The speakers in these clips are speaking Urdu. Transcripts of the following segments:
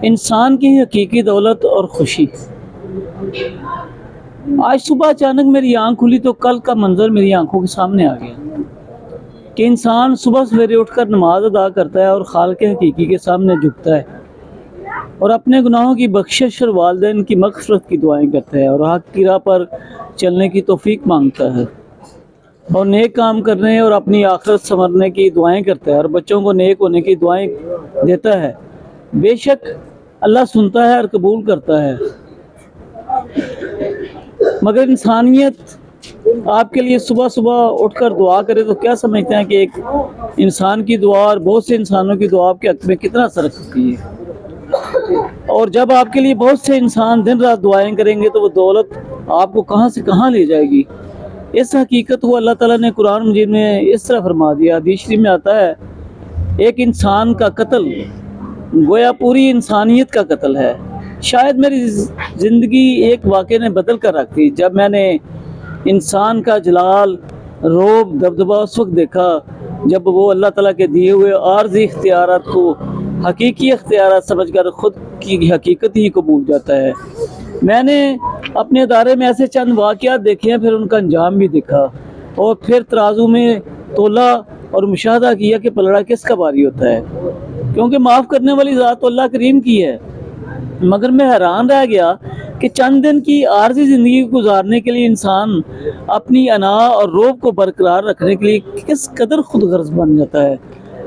انسان کی حقیقی دولت اور خوشی۔ آج صبح اچانک میری آنکھ کھلی تو کل کا منظر میری آنکھوں کے سامنے آ گیا کہ انسان صبح سویرے اٹھ کر نماز ادا کرتا ہے اور خالق حقیقی کے سامنے جھکتا ہے اور اپنے گناہوں کی بخشش اور والدین کی مغفرت کی دعائیں کرتا ہے اور حق کی راہ پر چلنے کی توفیق مانگتا ہے اور نیک کام کرنے اور اپنی آخرت سنورنے کی دعائیں کرتا ہے اور بچوں کو نیک ہونے کی دعائیں دیتا ہے۔ بے شک اللہ سنتا ہے اور قبول کرتا ہے، مگر انسانیت آپ کے لیے صبح صبح اٹھ کر دعا کرے تو کیا سمجھتے ہیں کہ ایک انسان کی دعا اور بہت سے انسانوں کی دعا آپ کے حق میں کتنا اثر رکھتی ہے؟ اور جب آپ کے لیے بہت سے انسان دن رات دعائیں کریں گے تو وہ دولت آپ کو کہاں سے کہاں لے جائے گی۔ اس حقیقت کو اللہ تعالیٰ نے قرآن مجید میں اس طرح فرما دیا۔ حدیث شریف میں آتا ہے ایک انسان کا قتل گویا پوری انسانیت کا قتل ہے۔ شاید میری زندگی ایک واقعے نے بدل کر رکھ دی جب میں نے انسان کا جلال، روب، دبدبہ اس وقت دیکھا جب وہ اللہ تعالیٰ کے دیے ہوئے عارضی اختیارات کو حقیقی اختیارات سمجھ کر خود کی حقیقت ہی کو بھول جاتا ہے۔ میں نے اپنے ادارے میں ایسے چند واقعات دیکھے ہیں، پھر ان کا انجام بھی دیکھا اور پھر ترازو میں تولا اور مشاہدہ کیا کہ پلڑا کس کا باری ہوتا ہے، کیونکہ معاف کرنے والی ذات تو اللہ کریم کی ہے۔ مگر میں حیران رہ گیا کہ چند دن کی عارضی زندگی کو گزارنے کے لیے انسان اپنی انا اور روب کو برقرار رکھنے کے لیے کس قدر خود غرض بن جاتا ہے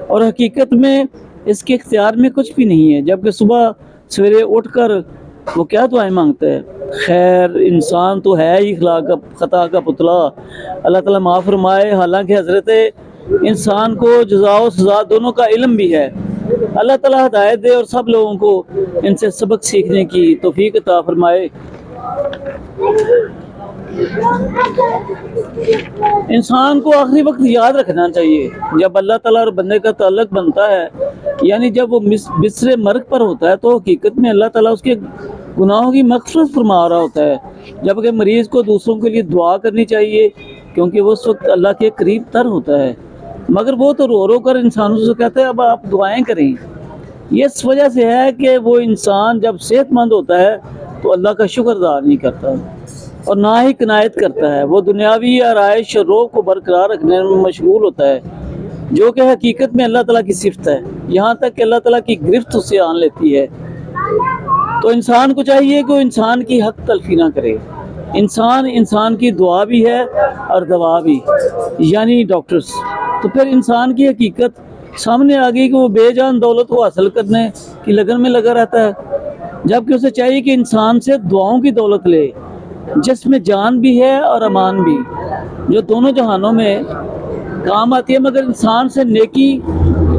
اور حقیقت میں اس کے اختیار میں کچھ بھی نہیں ہے، جبکہ صبح سویرے اٹھ کر وہ کیا دعائیں مانگتا ہے۔ خیر انسان تو ہے ہی خطا کا پتلا، اللہ تعالیٰ معاف فرمائے، حالانکہ حضرت انسان کو جزا و سزا دونوں کا علم بھی ہے۔ اللہ تعالیٰ ہدایت دے اور سب لوگوں کو ان سے سبق سیکھنے کی توفیق عطا فرمائے۔ انسان کو آخری وقت یاد رکھنا چاہیے جب اللہ تعالیٰ اور بندے کا تعلق بنتا ہے، یعنی جب وہ بستر مرگ پر ہوتا ہے تو حقیقت میں اللہ تعالیٰ اس کے گناہوں کی مغفرت فرما رہا ہوتا ہے، جبکہ مریض کو دوسروں کے لیے دعا کرنی چاہیے کیونکہ وہ اس وقت اللہ کے قریب تر ہوتا ہے، مگر وہ تو رو رو کر انسانوں سے کہتا ہے اب آپ دعائیں کریں۔ یہ اس وجہ سے ہے کہ وہ انسان جب صحت مند ہوتا ہے تو اللہ کا شکر ادا نہیں کرتا اور نہ ہی قناعت کرتا ہے، وہ دنیاوی آرائش اور روح کو برقرار رکھنے میں مشغول ہوتا ہے، جو کہ حقیقت میں اللہ تعالیٰ کی صفت ہے، یہاں تک کہ اللہ تعالیٰ کی گرفت اسے آن لیتی ہے۔ تو انسان کو چاہیے کہ وہ انسان کی حق تلفی نہ کرے۔ انسان کی دعا بھی ہے اور دوا بھی، یعنی ڈاکٹرز۔ تو پھر انسان کی حقیقت سامنے آ گئی کہ وہ بے جان دولت کو حاصل کرنے کی لگن میں لگا رہتا ہے، جبکہ اسے چاہیے کہ انسان سے دعاؤں کی دولت لے جس میں جان بھی ہے اور امان بھی، جو دونوں جہانوں میں کام آتی ہے، مگر انسان سے نیکی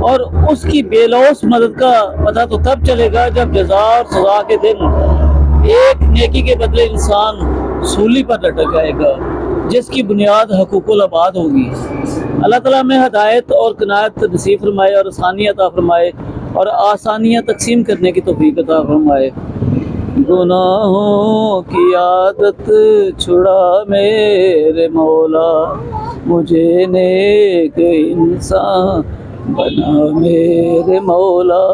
اور اس کی بے لوث مدد کا پتہ تو تب چلے گا جب جزا اور سزا کے دن ایک نیکی کے بدلے انسان سولی پر لٹک جائے گا جس کی بنیاد حقوق العباد ہوگی۔ اللہ تعالیٰ میں ہدایت اور قناعت نصیب فرمائے اور آسانی عطا فرمائے اور آسانیاں تقسیم کرنے کی توفیق عطا فرمائے۔ گناہوں کی عادت چھڑا میرے مولا، مجھے نیک انسان بنا میرے مولا۔